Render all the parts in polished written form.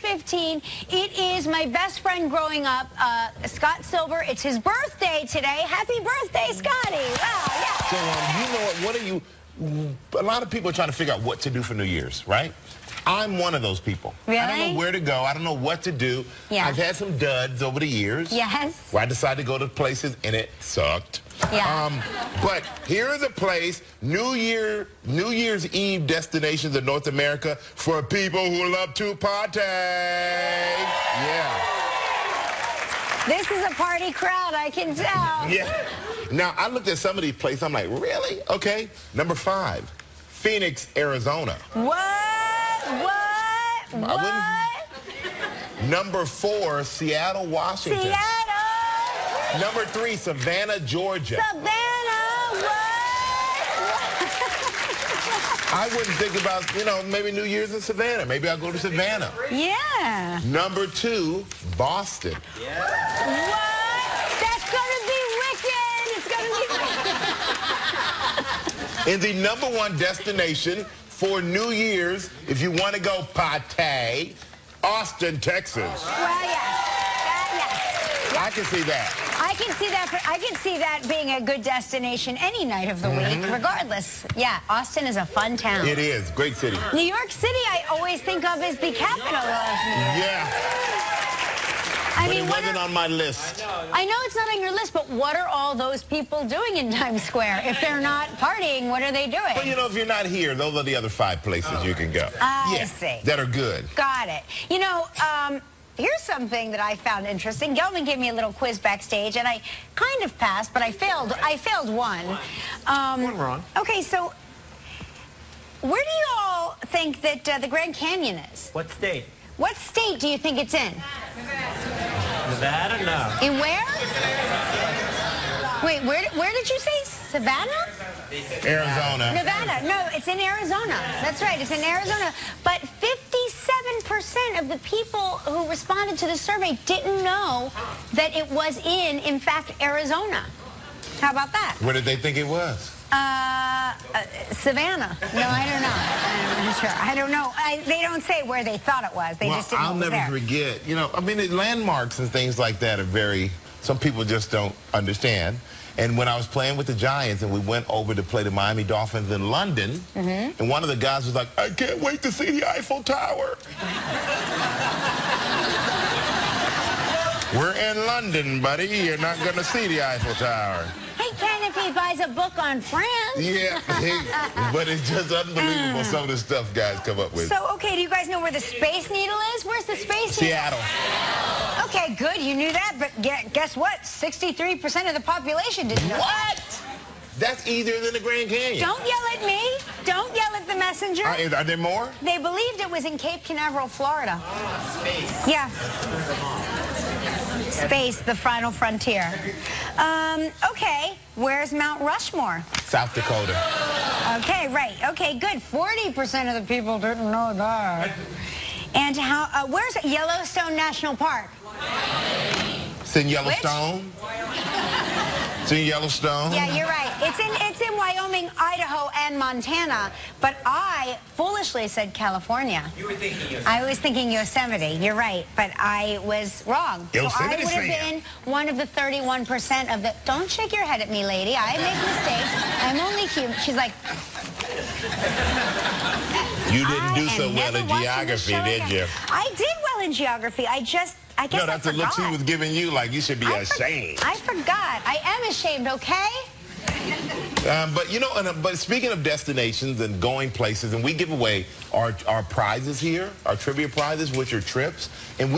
4:15. It is my best friend growing up, Scott Silver. It's his birthday today. Happy birthday, Scotty. Wow, yeah. So, you know what are you... A lot of people are trying to figure out what to do for New Year's, right? I'm one of those people. Really? I don't know where to go. I don't know what to do. Yeah. I've had some duds over the years. Yes. Where I decided to go to places and it sucked. Yeah. But here is a place, New Year's Eve destinations in North America for people who love to party. Yeah. This is a party crowd, I can tell. Yeah. Now, I looked at some of these places. I'm like, really? Okay. Number 5, Phoenix, Arizona. What? Number 4, Seattle, Washington. Seattle. Number 3, Savannah, Georgia. Savannah, what? I wouldn't think about, you know, maybe New Year's in Savannah. Maybe I'll go to Savannah. Yeah. Number 2, Boston. Yeah. What? That's going to be wicked. It's going to be wicked. And the number 1 destination for New Year's, if you want to go party, Austin, Texas. Well, yes. Yes. I can see that. I can see that being a good destination any night of the week, regardless. Yeah, Austin is a fun town. It is. Great city. New York City, I always think of as the capital of New York. Yeah. But it wasn't on my list. I know it's not on your list, but what are all those people doing in Times Square? If they're not partying, what are they doing? Well, you know, if you're not here, those are the other 5 places you can go. I see. That are good. Got it. You know, here's something that I found interesting. Gelman gave me a little quiz backstage, and I kind of passed, but I failed one. One wrong. Okay, so where do you all think that the Grand Canyon is? What state? What state do you think it's in? Nevada? No. In where? Wait, where did you say? Savannah? Arizona. Nevada. No, it's in Arizona. That's right, it's in Arizona. But 57% of the people who responded to the survey didn't know that it was in fact, Arizona. How about that? Where did they think it was? Savannah. No, I don't know. I'm not sure. I don't know. They don't say where they thought it was. They just didn't know it was there. I'll never forget. You know, I mean, the landmarks and things like that are very, some people just don't understand. And when I was playing with the Giants and we went over to play the Miami Dolphins in London, and one of the guys was like, I can't wait to see the Eiffel Tower. We're in London, buddy. You're not going to see the Eiffel Tower. He can if he buys a book on France. Yeah, but it's just unbelievable some of the stuff guys come up with. So, okay, do you guys know where the Space Needle is? Where's the Space Needle? Seattle. Okay, good, you knew that, but guess what? 63% of the population didn't know. What? That's easier than the Grand Canyon. Don't yell at me. Don't yell at the messenger. Are there more? They believed it was in Cape Canaveral, Florida. Space. Yeah. Space, the final frontier. Okay, where's Mount Rushmore? South Dakota. Okay, right. Okay, good. 40% of the people didn't know that. And where's Yellowstone National Park? It's in Yellowstone. It's in Yellowstone. Yeah, you're right. It's in Wyoming, Idaho, and Montana. But I foolishly said California. You were thinking Yosemite. I was thinking Yosemite. You're right, but I was wrong. Yosemite so I would have been one of the 31% of the. Don't shake your head at me, lady. I make mistakes. I'm only human. She's like. You didn't do so well in geography, did you? I did well in geography. I guess No, I that's the look she was giving you, like you should be ashamed. I forgot. I am ashamed, okay? But you know, but speaking of destinations and going places, and we give away our prizes here, our trivia prizes, which are trips. And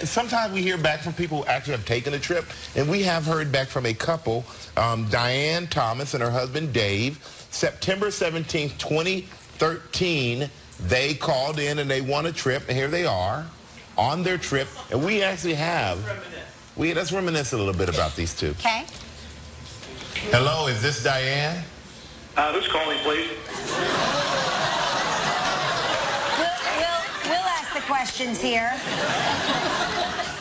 sometimes we hear back from people who actually have taken a trip, and we have heard back from a couple, Diane Thomas and her husband Dave, September 17th, 2013. They called in and they won a trip, and here they are on their trip, and we actually have. Let's reminisce a little bit about these two. Okay. Hello, is this Diane? Who's calling, please? We'll ask the questions here.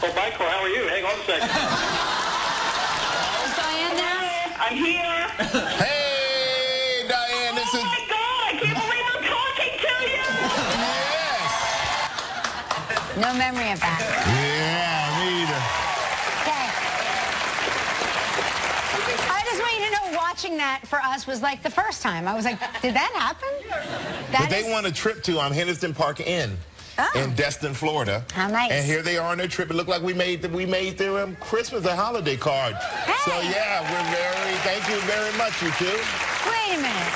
Oh, Michael, how are you? Hang on a second. Is Diane there? I'm here. Hey, Diane, this is... Oh, my God, I can't believe I'm talking to you. Yes. No memory of that. Yeah, me either. Okay. I just want you to know, watching that for us was like the first time. I was like, did that happen? But they won a trip to Henderson Park Inn in Destin, Florida. How nice. And here they are on their trip. It looked like we made their Christmas a holiday card. Hey. So yeah, thank you very much, you two. Wait a minute.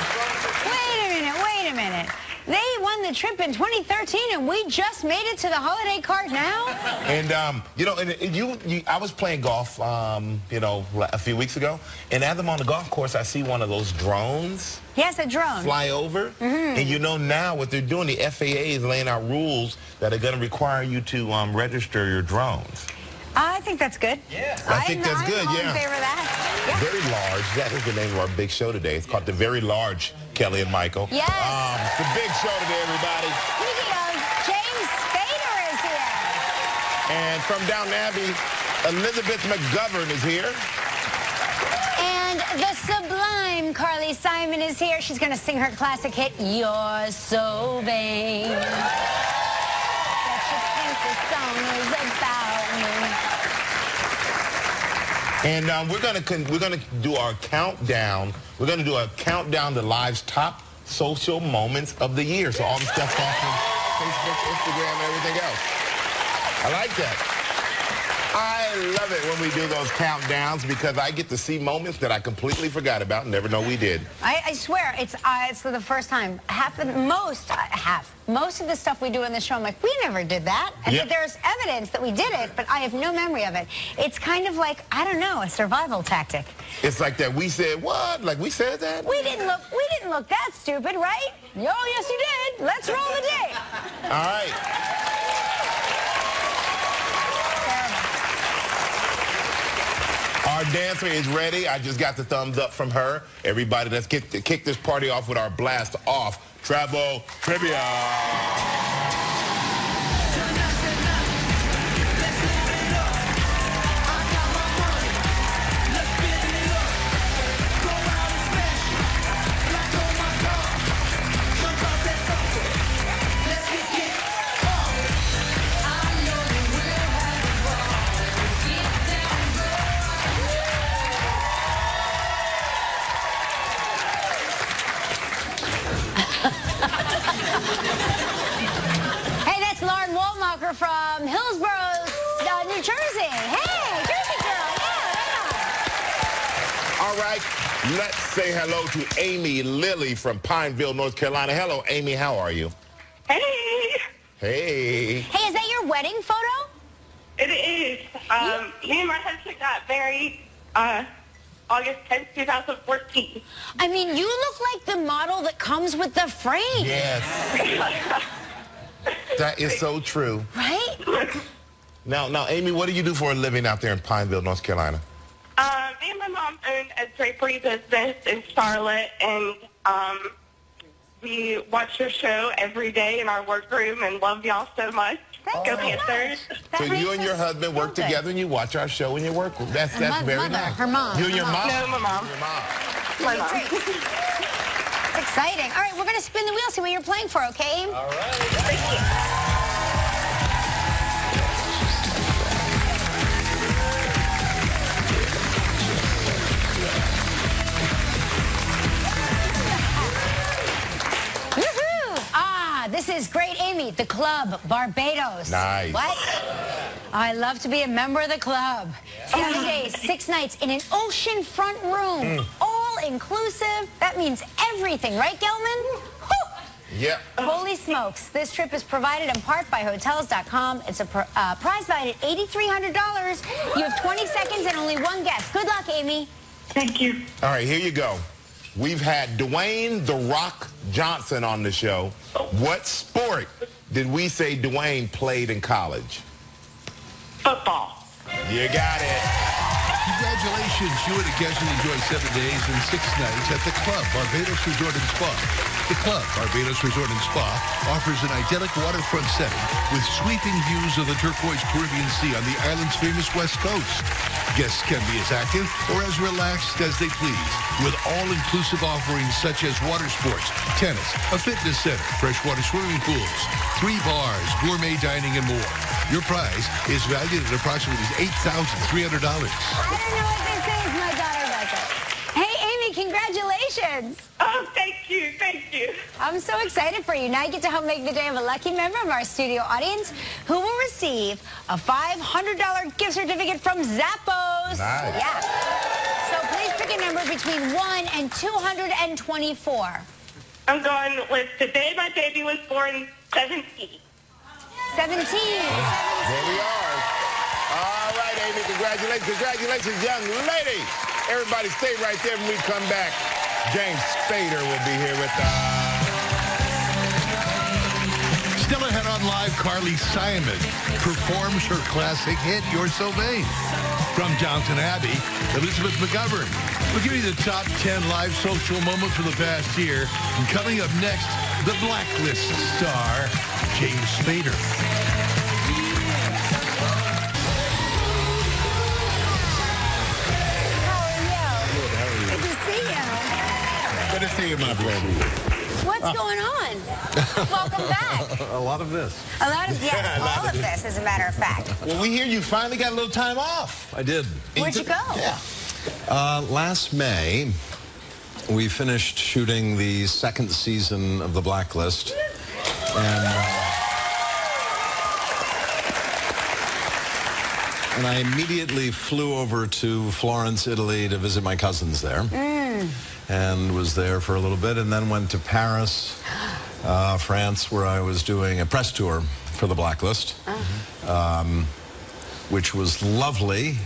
Wait a minute. They won the trip in 2013, and we just made it to the holiday card now? And, I was playing golf, a few weeks ago, and as I'm on the golf course, I see one of those drones. Yes, a drone. Fly over. And now what they're doing, the FAA is laying out rules that are going to require you to register your drones. I think that's good. Yeah. I think that's good, I'm yeah. in favor of that. Yeah. Very Large. That is the name of our big show today. It's called The Very Large, Kelly and Michael. Yes. It's a big show today, everybody. Speaking of, James Spader is here. And from Downton Abbey, Elizabeth McGovern is here. And the sublime Carly Simon is here. She's going to sing her classic hit, You're So Vain. That you think the song is about me. And we're gonna do our countdown. We're gonna do a countdown to Live's top social moments of the year. So all the stuff off of Facebook, Instagram, and everything else. I like that. I love it when we do those countdowns because I get to see moments that I completely forgot about and never know we did. I swear, it's for the first time. Most of the stuff we do in the show, I'm like, we never did that. And Yep. there's evidence that we did it, but I have no memory of it. It's kind of like, I don't know, a survival tactic. It's like that. We said what? Like we said that? We didn't look that stupid, right? Oh, yes, you did. Let's roll the tape. All right. Our dancer is ready. I just got the thumbs up from her. Everybody, let's kick this party off with our blast off travel trivia. Hey, that's Lauren Waltmacher from Hillsborough, New Jersey. Hey, Jersey girl. Yeah. All right, let's say hello to Amy Lilly from Pineville, North Carolina. Hello, Amy. How are you? Hey, Hey. Hey, is that your wedding photo? it is. Me and my husband got married August 10th, 2014. I mean, you look like the model that comes with the frame. Yes. That is so true. Right? Me Now, Amy, what do you do for a living out there in Pineville, North Carolina? and my mom own a drapery business in Charlotte, and we watch your show every day in our workroom and love y'all so much. Thank Go you so Panthers. much. So you and your husband work together and you watch our show in your workroom. That's very mother, nice. her mom, You and her your mom. mom? No, my mom. Your mom. My mom. Exciting. All right, we're going to spin the wheel, see what you're playing for, okay? All right. Thank you. Woohoo! This is great, Amy. The club, Barbados. Nice. What? I love to be a member of the club. 7 days, 6 nights in an oceanfront room. All inclusive. That means everything, right, Gelman? Whew. Yep. Holy smokes. This trip is provided in part by Hotels.com. It's a prize valued at $8,300. You have 20 seconds and only one guess. Good luck, Amy. Thank you. All right, here you go. We've had Dwayne "The Rock" Johnson on the show. What sport did we say Dwayne played in college? Football. You got it. Congratulations, you and a guest will enjoy 7 days and 6 nights at the Club Barbados Resort and Spa. The Club Barbados Resort and Spa offers an idyllic waterfront setting with sweeping views of the turquoise Caribbean Sea on the island's famous west coast. Guests can be as active or as relaxed as they please, with all-inclusive offerings such as water sports, tennis, a fitness center, freshwater swimming pools, 3 bars, gourmet dining, and more. Your prize is valued at approximately $8,300. I don't know what they say is my daughter does it. Hey, Amy, congratulations. Oh, thank you. I'm so excited for you. Now you get to help make the day of a lucky member of our studio audience who will receive a $500 gift certificate from Zappos. Nice. Yeah. So please pick a number between 1 and 224. I'm going with the day my baby was born, 17. 17. There we are. All right, Amy, congratulations. Congratulations, young lady. Everybody stay right there when we come back. James Spader will be here with us. Still ahead on Live, Carly Simon performs her classic hit, You're So Vain. From Johnson Abbey, Elizabeth McGovern. We'll give you the top 10 live social moments from the past year. And coming up next, the Blacklist star, James Spader. Good to see you. Good to see you, my brother. What's going on? Welcome back. A lot of this. A lot of, yeah, all of this, as a matter of fact. Well, we hear you finally got a little time off. I did. Where'd you go? Yeah. Last May, we finished shooting the second season of The Blacklist. And I immediately flew over to Florence, Italy to visit my cousins there. And was there for a little bit, and then went to Paris, France, where I was doing a press tour for The Blacklist, which was lovely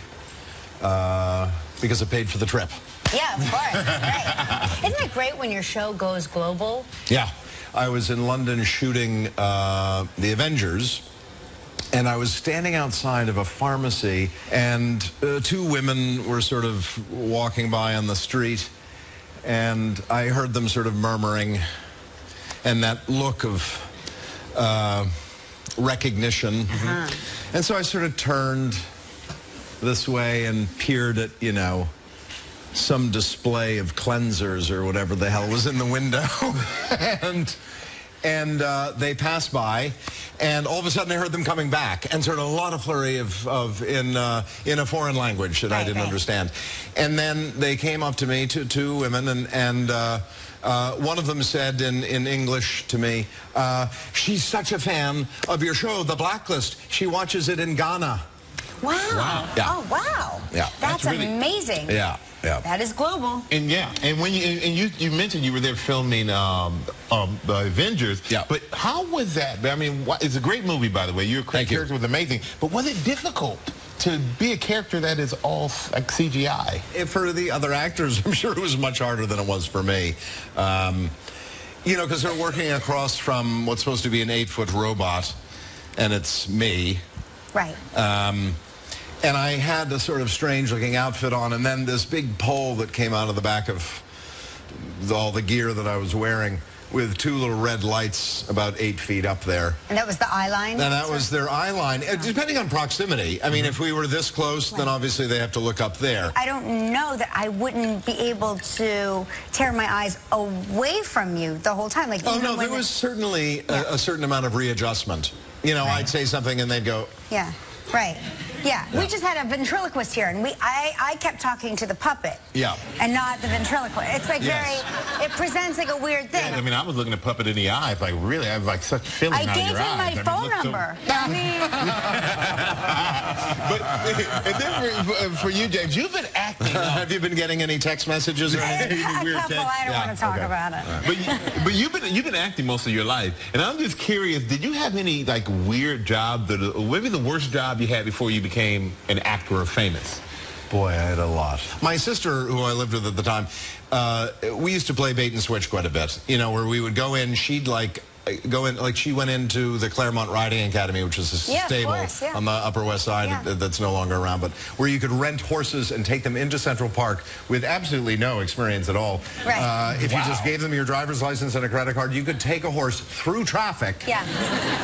because it paid for the trip. Yeah, of course. Right. Isn't it great when your show goes global? Yeah. I was in London shooting The Avengers, and I was standing outside of a pharmacy, and two women were sort of walking by on the street, and I heard them sort of murmuring, and that look of recognition. And so I sort of turned this way and peered at, you know, some display of cleansers or whatever the hell was in the window. and they passed by, and all of a sudden I heard them coming back, and sort of a lot of flurry in a foreign language that I didn't understand. And then they came up to me, two women, and one of them said in English to me, she's such a fan of your show, The Blacklist. She watches it in Ghana. Wow. Yeah. Oh, wow. Yeah. That's really amazing. Yeah. Yeah. That is global. And when you mentioned you were there filming The Avengers. Yeah. But how was that? I mean, it's a great movie, by the way. Your character was amazing. But was it difficult to be a character that is all like CGI? For the other actors, I'm sure it was much harder than it was for me. You know, because they're working across from what's supposed to be an 8-foot robot, and it's me. Right. And I had a sort of strange-looking outfit on, and then this big pole that came out of the back of all the gear that I was wearing with two little red lights about 8 feet up there. And that was the eye line? And that was their eye line, depending on proximity. I mean, if we were this close, then obviously they have to look up there. I don't know that I wouldn't be able to tear my eyes away from you the whole time. Like, Oh, even no, when there was certainly a certain amount of readjustment. You know, I'd say something and they'd go... Yeah, right. Yeah, we just had a ventriloquist here, and I kept talking to the puppet. Yeah. And not the ventriloquist. It's like it presents like a weird thing. Yeah, I mean, I was looking at Puppet in the eye. It's like, really, I have like such feelings I out of gave your him eyes. my phone number. But and then for you, James, you've been acting. Have you been getting any text messages or anything? A couple, I don't want to talk about it. But you've been acting most of your life, and I'm just curious. Did you have any like weird job? Maybe the worst job you had before you became an actor or famous? Boy, I had a lot. My sister, who I lived with at the time, we used to play bait and switch quite a bit. You know, where we would go in, she'd like go in, like she went into the Claremont Riding Academy, which is a stable on the Upper West Side that's no longer around, but where you could rent horses and take them into Central Park with absolutely no experience at all. Right. If you just gave them your driver's license and a credit card, you could take a horse through traffic. Yeah.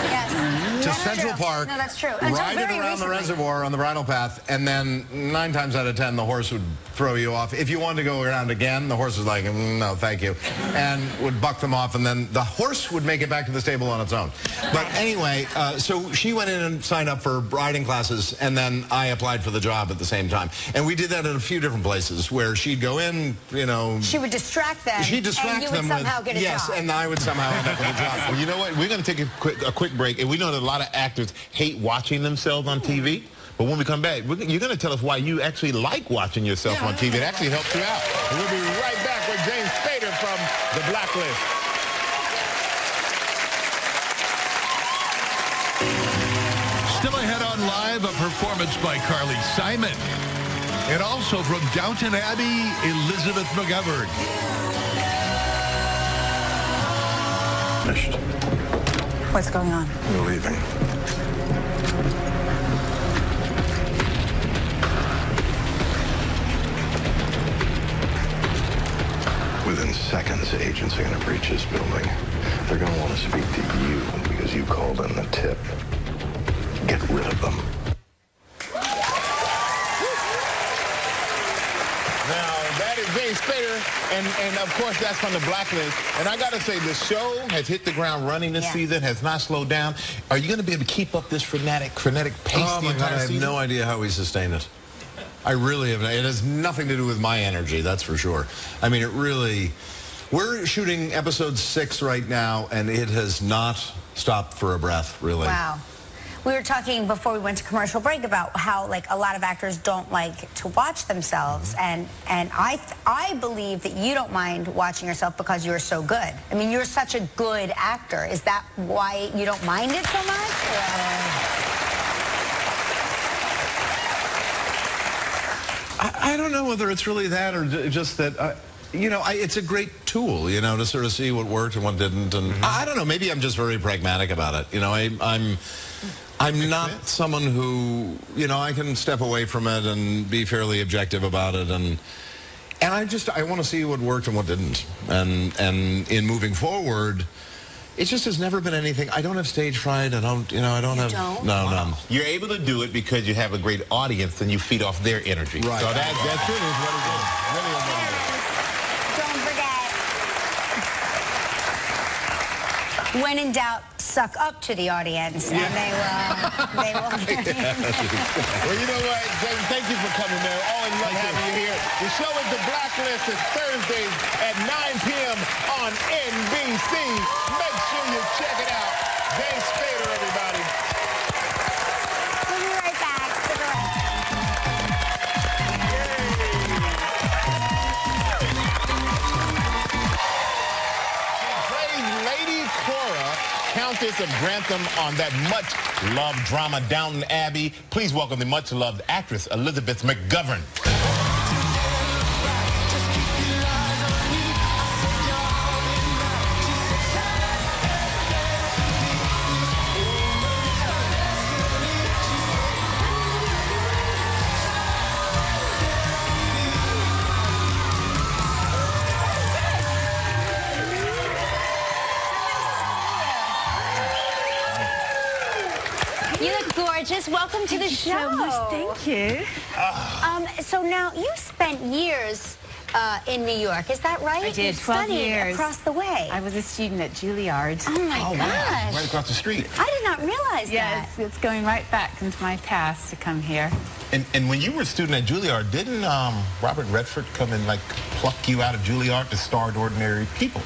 Yes. to That's Central true. Park, No, that's true. Until ride it very around the recently. reservoir on the bridle path, and then 9 times out of 10, the horse would throw you off. If you wanted to go around again, the horse was like, no, thank you, and would buck them off, and then the horse would make it back to the stable on its own. But anyway, so she went in and signed up for riding classes, and then I applied for the job at the same time. And we did that at a few different places where she'd go in, you know. She would distract them. She'd distract and you them would somehow with, get a yes, job. and I would somehow end up with a job. Well, you know what? We're going to take a quick break, and we know that a lot of actors hate watching themselves on TV. But when we come back, you're going to tell us why you actually like watching yourself on TV. It actually helps you out. And we'll be right back with James Spader from The Blacklist. Still ahead on Live, a performance by Carly Simon. And also from Downton Abbey, Elizabeth McGovern. What's going on? We're leaving. Within seconds, agents are going to breach this building. They're going to want to speak to you because you called in the tip. Get rid of them. Now, that is James Spader, and of course, that's from The Blacklist. And I got to say, the show has hit the ground running this season, has not slowed down. Are you going to be able to keep up this frenetic pace Oh the my entire God, I have season? no idea how we sustain it. I really have. It has nothing to do with my energy, that's for sure. I mean, it really... We're shooting episode 6 right now, and it has not stopped for a breath, really. Wow. We were talking before we went to commercial break about how, like, a lot of actors don't like to watch themselves, and I believe that you don't mind watching yourself because you're so good. I mean, you're such a good actor. Is that why you don't mind it so much? I don't know whether it's really that or just that, you know, it's a great tool, you know, to sort of see what worked and what didn't. And I don't know, maybe I'm just very pragmatic about it. You know, I'm not someone who, you know, I can step away from it and be fairly objective about it. And I want to see what worked and what didn't. And in moving forward, it just has never been anything. I don't have stage fright. I don't, you know, I don't have. Don't? No, none. You're able to do it because you have a great audience and you feed off their energy. Right. So that's really what it is. Really what it is. Don't forget, when in doubt, suck up to the audience, and they will. Well, you know what, James, thank you for coming, man. Always love having you here. The show is The Blacklist. It's Thursdays at 9 p.m. on NBC. Make sure you check it out. James Spader, everybody. We'll be right back. Stick around. Praise Lady Cora, Countess of Grantham, on that much-loved drama Downton Abbey. Please welcome the much-loved actress Elizabeth McGovern. You look gorgeous. Welcome to the show. So much. Thank you. So now you spent years in New York. Is that right? I did, You 12 studied years. across the way. I was a student at Juilliard. Oh my gosh! Right across the street. I did not realize Yeah, that. it's going right back into my past to come here. And when you were a student at Juilliard, didn't Robert Redford come and like pluck you out of Juilliard to star in Ordinary People?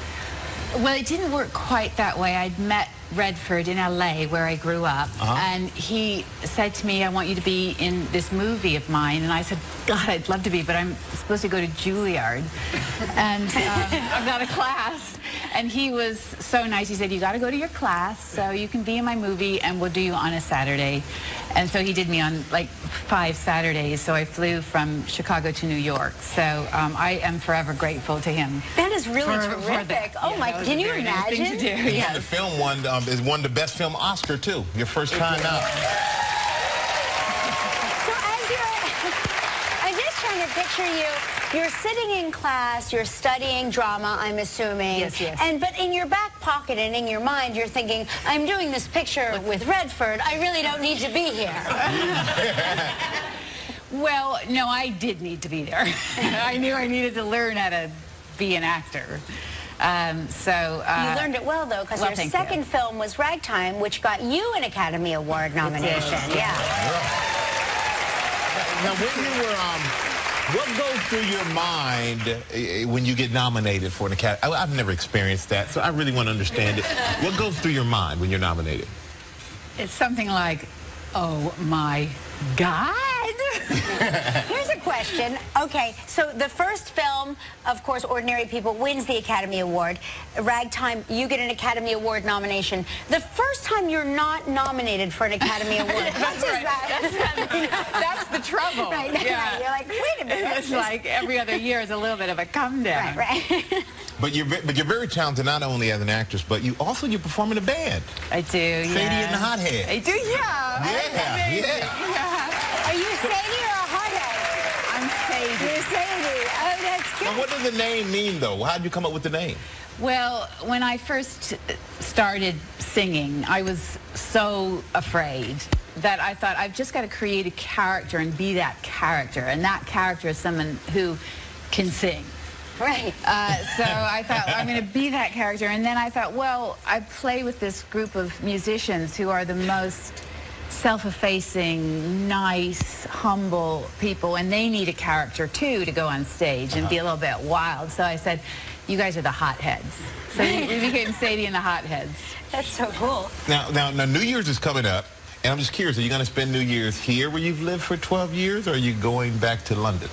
Well, it didn't work quite that way. I'd met Redford in LA, where I grew up, and he said to me, I want you to be in this movie of mine. And I said, God, I'd love to be, but I'm supposed to go to Juilliard. And I've got a class. And he was so nice. He said, you got to go to your class so you can be in my movie, and we'll do you on a Saturday. And so he did me on like 5 Saturdays. So I flew from Chicago to New York. So I am forever grateful to him. That is really for terrific. that. Oh Yeah, my! that was Can a you very nice imagine? thing to do. And Yes. the film won the best film Oscar too. Your first time out. So as you're, I'm just trying to picture you. You're sitting in class, you're studying drama, I'm assuming. Yes, yes. But in your back pocket and in your mind, you're thinking, I'm doing this picture with Redford. I really don't need to be here. Well, no, I did need to be there. I knew I needed to learn how to be an actor. You learned it well, though, because your second film was Ragtime, which got you an Academy Award nomination. Yeah. Now, when you were, what goes through your mind when you get nominated for an Academy? I've never experienced that, so I really want to understand it. What goes through your mind when you're nominated? It's something like, oh my God. Here's a question. Okay, so the first film, of course, Ordinary People, wins the Academy Award. Ragtime, you get an Academy Award nomination. The first time you're not nominated for an Academy Award, what is that? That's the trouble. Right, yeah. You're like, wait a minute. It's like every other year is a little bit of a come down. Right. But you're very talented, not only as an actress, but you perform in a band. I do, yeah. Sadie and the Hotheads. I do, yeah. Yeah. Are you Sadie or a Hothead? I'm Sadie. You're Sadie. Oh, that's good. Now, what does the name mean, though? How did you come up with the name? Well, when I first started singing, I was so afraid that I thought, I've just got to create a character and be that character. And that character is someone who can sing. Right. So I thought, I'm going to be that character. And then I thought, well, I play with this group of musicians who are the most self-effacing, nice, humble people, and they need a character, too, to go on stage and be a little bit wild. So I said, you guys are the Hotheads. So we became Sadie and the Hotheads. That's so cool. Now, New Year's is coming up, and I'm just curious, are you going to spend New Year's here where you've lived for 12 years, or are you going back to London?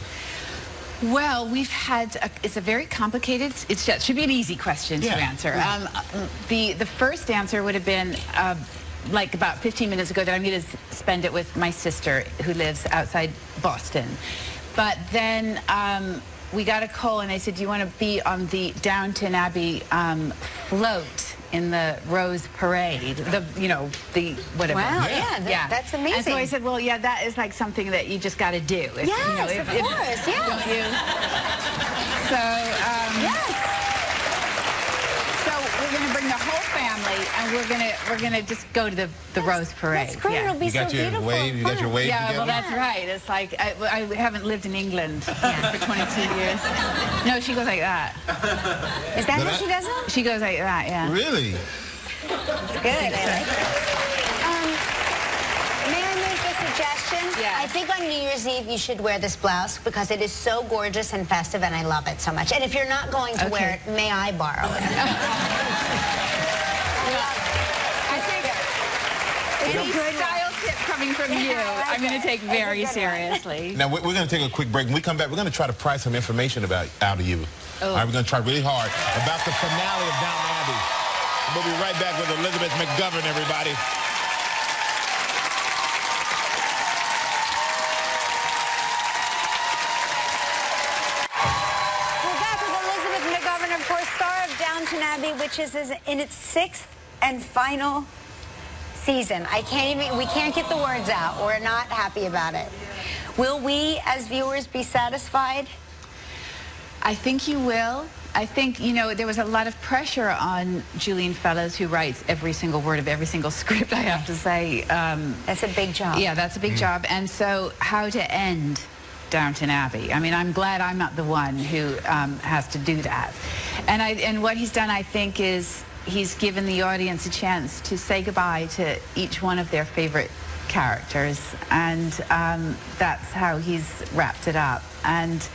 Well, we've had, it's a very complicated, it should be an easy question to answer. The first answer would have been, like about 15 minutes ago, that I'm going to spend it with my sister who lives outside Boston. But then we got a call and they said, do you want to be on the Downton Abbey float in the Rose Parade? The whatever. Wow, yeah, that's amazing. And so I said, well, yeah, that is like something that you just got to do. If, yes, of course, yeah. Don't you? So, yes. So we're going to bring the whole family, and we're gonna just go to the Rose Parade. That's great. Yeah. It'll be so beautiful. You got your wave Yeah, together? well, that's right. It's like I haven't lived in England for 22 years. No, she goes like that. Is that how she does it? She goes like that, yeah. Really? Good. I like it. May I make a suggestion? Yeah. I think on New Year's Eve you should wear this blouse because it is so gorgeous and festive, and I love it so much. And if you're not going to wear it, may I borrow it? I think any style tip coming from you, I'm going to take very seriously. Now, we're going to take a quick break. When we come back, we're going to try to pry some information out of you. All right, we're going to try really hard about the finale of Downton Abbey. We'll be right back with Elizabeth McGovern, everybody. We're back with Elizabeth McGovern, of course, star of Downton Abbey, which is in its 6th and final season. We can't get the words out. We're not happy about it. Will we, as viewers, be satisfied? I think you will. I think, there was a lot of pressure on Julian Fellowes, who writes every single word of every single script, I have to say. That's a big job. Yeah, that's a big job. And so how to end Downton Abbey. I mean, I'm glad I'm not the one who has to do that. And what he's done, I think, is he's given the audience a chance to say goodbye to each one of their favorite characters. And that's how he's wrapped it up. And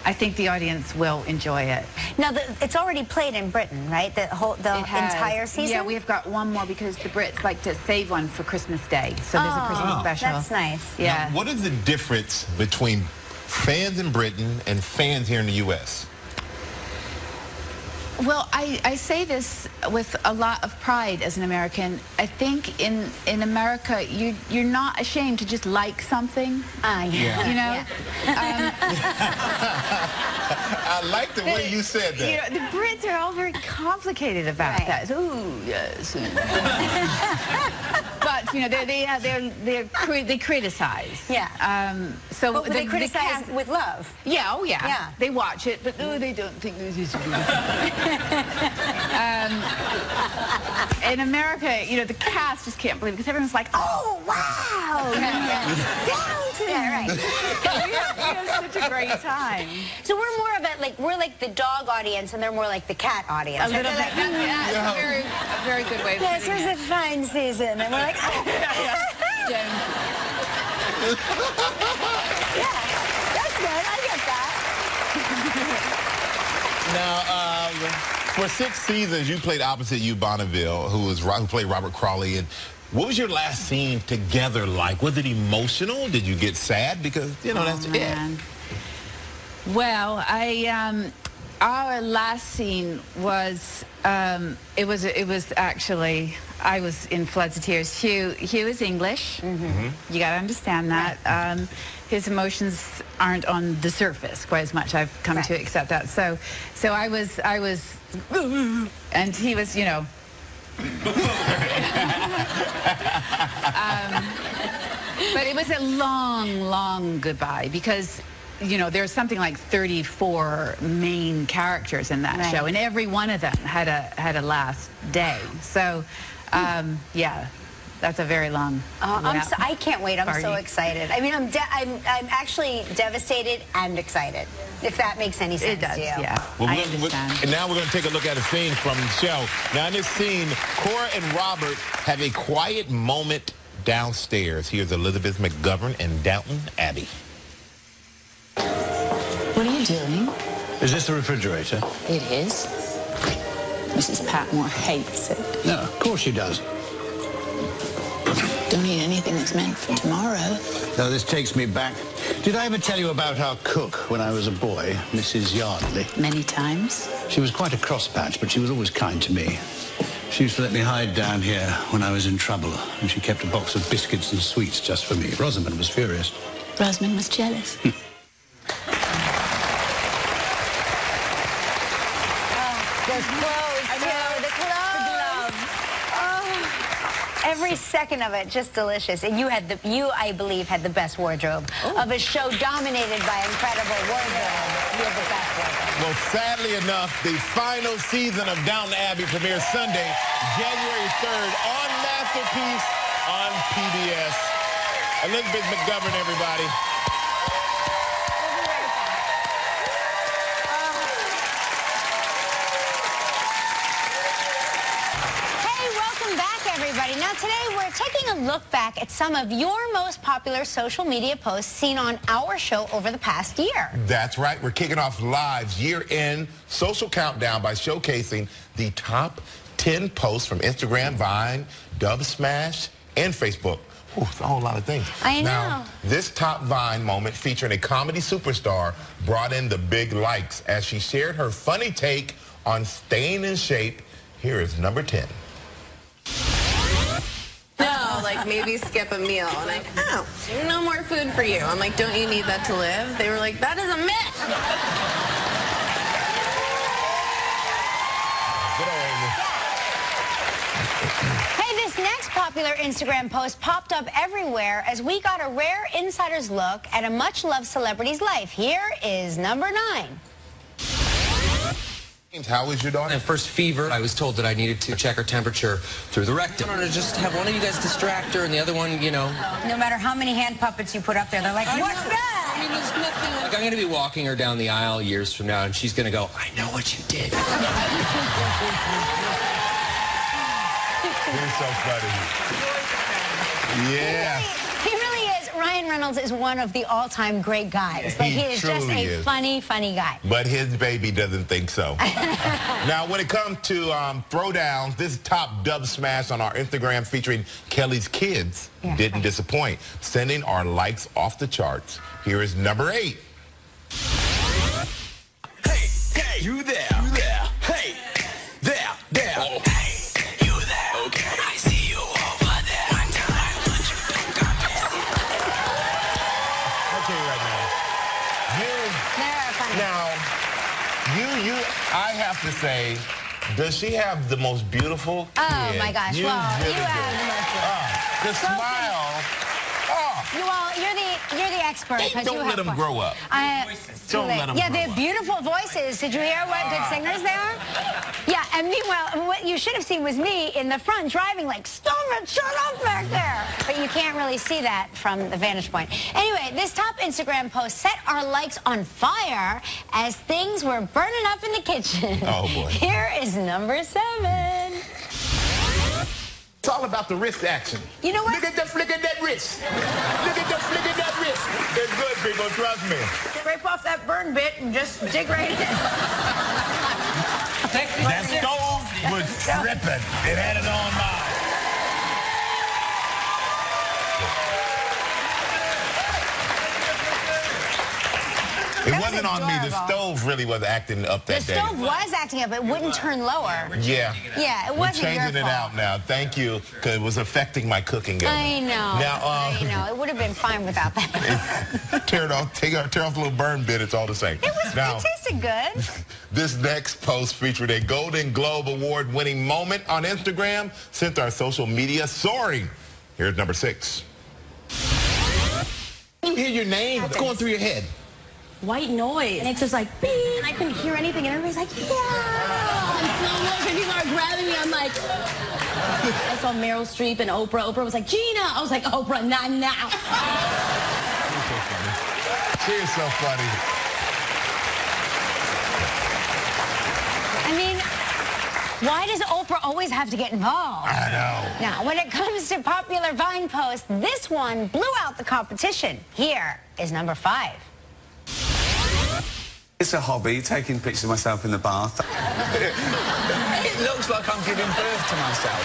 I think the audience will enjoy it. Now, it's already played in Britain, right? The entire season? Yeah, we've got one more because the Brits like to save one for Christmas Day. So there's a Christmas special. That's nice. Yeah. Now, what is the difference between fans in Britain and fans here in the U.S.? Well, I say this with a lot of pride as an American. I think in America, you're not ashamed to just like something. Yeah. I like the way you said that. The Brits are all very complicated about that. Ooh, yes. But you know, they criticize. Yeah. So But they criticize with love. Yeah, oh yeah. Yeah. They watch it, but they don't think this is good. In America, you know, the cast just can't believe it because everyone's like, oh, wow. Yeah, right. we have such a great time. So we're more of we're like the dog audience, and they're more like the cat audience. A little bit. That's a very good way of Yes, putting it was a fine season, and we're like, yeah. yeah, that's good. I get that. Now, for 6 seasons, you played opposite Hugh Bonneville, who played Robert Crawley. And what was your last scene together like? Was it emotional? Did you get sad? Because, you know, that's it. Well, our last scene was, it was actually, I was in floods of tears. Hugh is English. You got to understand that. His emotions aren't on the surface quite as much. I've come to accept that. So I was, and he was, you know. But it was a long, long goodbye because, you know, there's something like 34 main characters in that show, and every one of them had a last day. So, yeah, that's a very long. I can't wait. I'm so excited. I mean, I'm actually devastated and excited. If that makes any sense it does, to you. Yeah. Well, I understand. And now we're going to take a look at a scene from the show. Now, in this scene, Cora and Robert have a quiet moment downstairs. Here's Elizabeth McGovern and Downton Abbey. What are you doing? Is this the refrigerator? It is. Mrs. Patmore hates it. No, of course she does. Don't eat anything that's meant for tomorrow. No, this takes me back. Did I ever tell you about our cook when I was a boy, Mrs. Yardley? Many times. She was quite a crosspatch, but she was always kind to me. She used to let me hide down here when I was in trouble, and she kept a box of biscuits and sweets just for me. Rosamond was furious. Rosamond was jealous. Those clothes, too. The clothes. Oh, every second of it, just delicious. And you, I believe, had the best wardrobe of a show dominated by incredible wardrobe. You had the best wardrobe. Well, sadly enough, the final season of Downton Abbey premieres Sunday, January 3rd on Masterpiece on PBS. Elizabeth McGovern, everybody. Now today we're taking a look back at some of your most popular social media posts seen on our show over the past year. That's right. We're kicking off Live's year-end social countdown by showcasing the top 10 posts from Instagram, Vine, Dub Smash, and Facebook. Ooh, it's a whole lot of things. I know. Now, this top Vine moment featuring a comedy superstar brought in the big likes as she shared her funny take on staying in shape. Here is number 10. Like maybe skip a meal. And like, oh, no more food for you. I'm like, don't you need that to live? They were like, that is a myth. Hey, this next popular Instagram post popped up everywhere as we got a rare insider's look at a much-loved celebrity's life. Here is number 9. How was your daughter? At first fever. I was told that I needed to check her temperature through the rectum. I wanted to just have one of you guys distract her and the other one, you know. No matter how many hand puppets you put up there, they're like, what's that? I mean, there's nothing. Like, I'm going to be walking her down the aisle years from now, and she's going to go, I know what you did. You're so funny. Yeah. He really is. Ryan Reynolds is one of the all-time great guys. Like, he is just a funny, funny guy. But his baby doesn't think so. Now, when it comes to throwdowns, this top dub smash on our Instagram featuring Kelly's kids didn't disappoint, sending our likes off the charts. Here is number 8. Hey, hey, you there, you there. Hey, there, there. Oh. Hey, you there. Okay. I see you over there. One time, but you think I'm busy. Okay, right now. I have to say, does she have the most beautiful kid? Oh my gosh, well, you have the most beautiful. The smile. Oh. You're the expert. Don't let them grow up. Don't let them Yeah, grow they have beautiful voices. Did you hear what good singers they are? Yeah, and meanwhile, what you should have seen was me in the front driving like, Stoneman, shut up back there. But you can't really see that from the vantage point. Anyway, this top Instagram post set our likes on fire as things were burning up in the kitchen. Oh, boy. Here is number 7. It's all about the wrist action. You know what? Look at the flick of that wrist. Look at the flick of that wrist. It's good, people. Trust me. Scrape off that burn bit and just dig right in. That stove was tripping. It had it on mine. It wasn't on me. The stove really was acting up that day. The stove was acting up. It wouldn't turn lower. Yeah. Yeah, it wasn't your fault. We're changing it out now. Thank you, because it was affecting my cooking. I know. Now, I know. It would have been fine without that. Tear it off. Tear off the little burn bit. It's all the same. It tasted good. This next post featured a Golden Globe Award-winning moment on Instagram, sent our social media soaring. Here's number 6. You hear your name going through your head. White noise. And it's just like, beep. And I couldn't hear anything. And everybody's like, yeah. And slow motion, people are grabbing me. I'm like, I saw Meryl Streep and Oprah. Oprah was like, Gina. I was like, Oprah, not now. She is so funny. I mean, why does Oprah always have to get involved? I know. Now, when it comes to popular Vine posts, this one blew out the competition. Here is number 5. It's a hobby, taking pictures of myself in the bath. It looks like I'm giving birth to myself.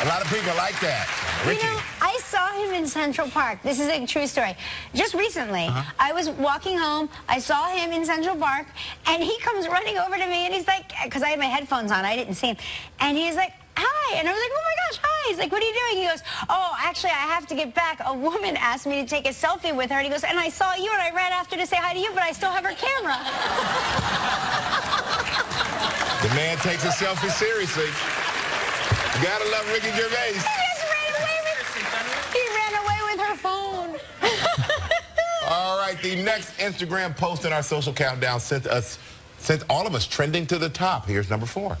A lot of people like that. Ricky. You know, I saw him in Central Park. This is a true story. Just recently, I was walking home. I saw him in Central Park, and he comes running over to me, and he's like, because I had my headphones on, I didn't see him. And he's like, hi. And I was like, oh my gosh, hi. He's like, what are you doing? He goes, oh, actually, I have to get back. A woman asked me to take a selfie with her. And he goes, and I saw you, and I ran after to say hi to you, but I still have her camera. The man takes a selfie seriously. You gotta love Ricky Gervais. He ran away with her phone. All right, the next Instagram post in our social countdown sent all of us trending to the top. Here's number 4.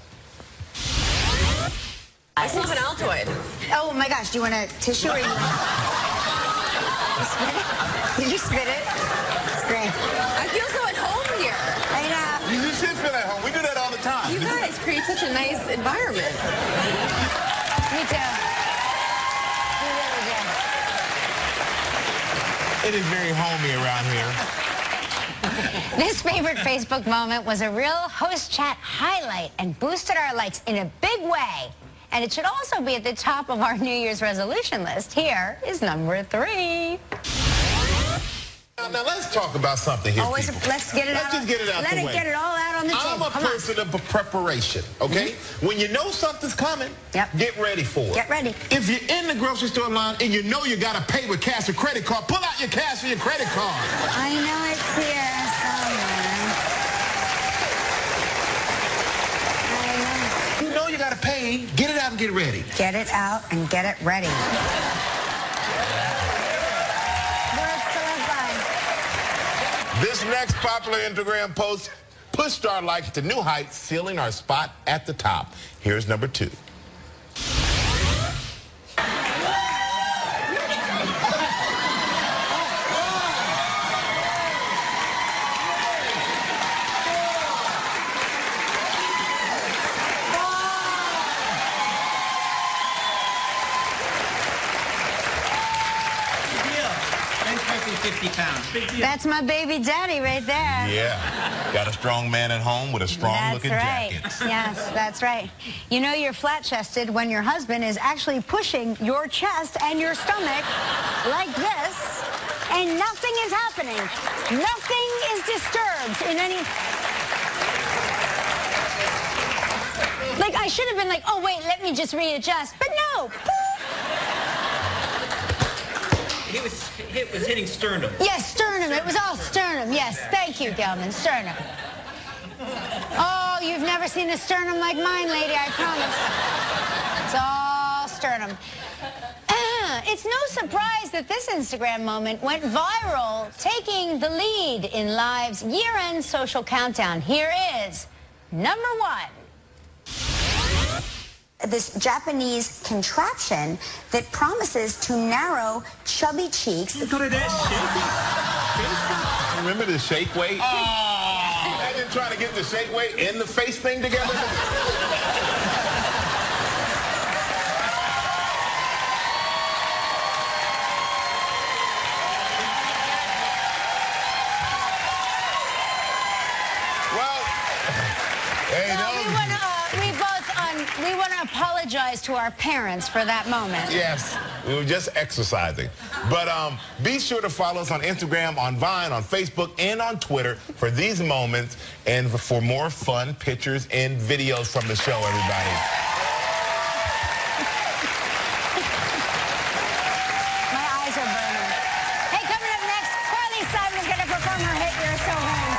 I still have an Altoid. Oh my gosh, do you want a tissue or you want Did you spit it? It's great. I feel so at home here. I know. You should feel at home. We do that all the time. You guys create such a nice environment. Me too. We really do. It is very homey around here. This favorite Facebook moment was a real host chat highlight and boosted our likes in a big way. And it should also be at the top of our New Year's resolution list. Here is number 3. Now let's talk about something here, Always, people. let's get it out. Let's just get it out the way. Let it get it all out on the table. I'm a person of preparation, okay? When you know something's coming, get ready for it. Get ready. If you're in the grocery store line and you know you got to pay with cash or credit card, pull out your cash or your credit card. I know it's here somewhere. You know you got to pay. Get it out and get ready. Get it out and get it ready. This next popular Instagram post pushed our likes to new heights, sealing our spot at the top. Here's number 2. Thanks, 50 pounds. Big deal. That's my baby daddy right there. Yeah. Got a strong man at home with a strong-looking jacket. Yes, that's right. You know you're flat-chested when your husband is actually pushing your chest and your stomach like this, and nothing is happening. Nothing is disturbed in any... Like, I should have been like, oh, wait, let me just readjust. But no. It was hitting sternum. Yes, sternum. It was all sternum. Yes, thank you, Gelman. Sternum. Oh, you've never seen a sternum like mine, lady, I promise. It's all sternum. It's no surprise that this Instagram moment went viral, taking the lead in Live's year-end social countdown. Here is number 1. This Japanese contraption that promises to narrow chubby cheeks. Remember the shake weight? Imagine trying to get the shake weight and the face thing together. We want to apologize to our parents for that moment. Yes, we were just exercising. But be sure to follow us on Instagram, on Vine, on Facebook, and on Twitter for these moments and for more fun pictures and videos from the show, everybody. My eyes are burning. Hey, coming up next, Carly Simon is going to perform her hit, You're So Vain.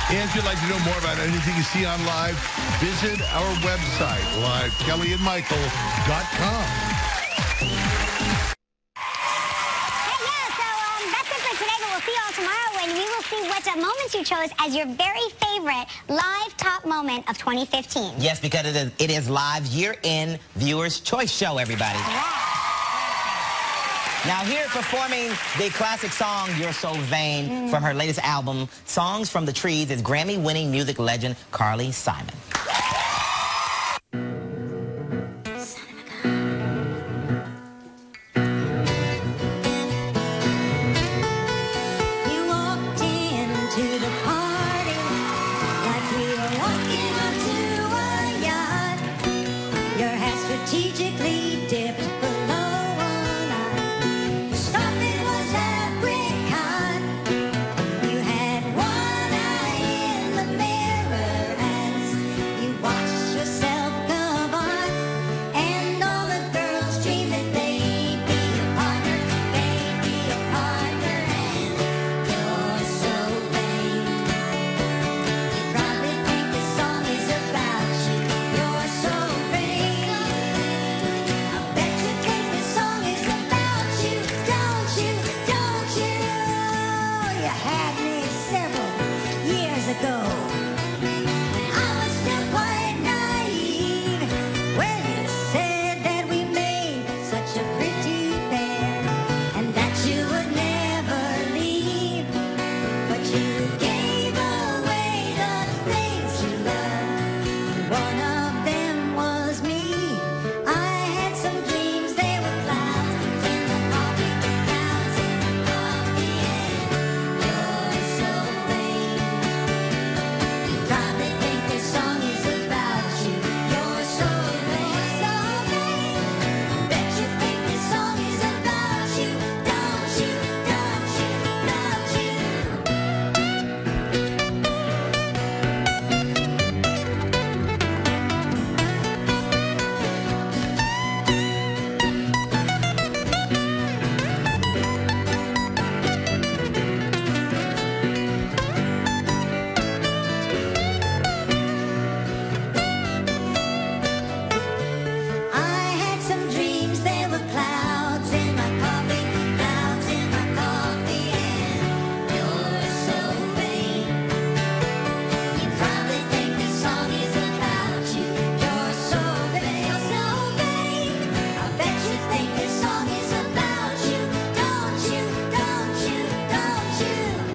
And if you'd like to know more about anything you see on Live, visit our website, livekellyandmichael.com. That's it for today, but we'll see you all tomorrow when we will see what moments you chose as your very favorite Live top moment of 2015. Yes, because it is Live's year-end Viewers' Choice Show, everybody. Now here performing the classic song, You're So Vain, from her latest album, Songs from the Trees, is Grammy-winning music legend Carly Simon.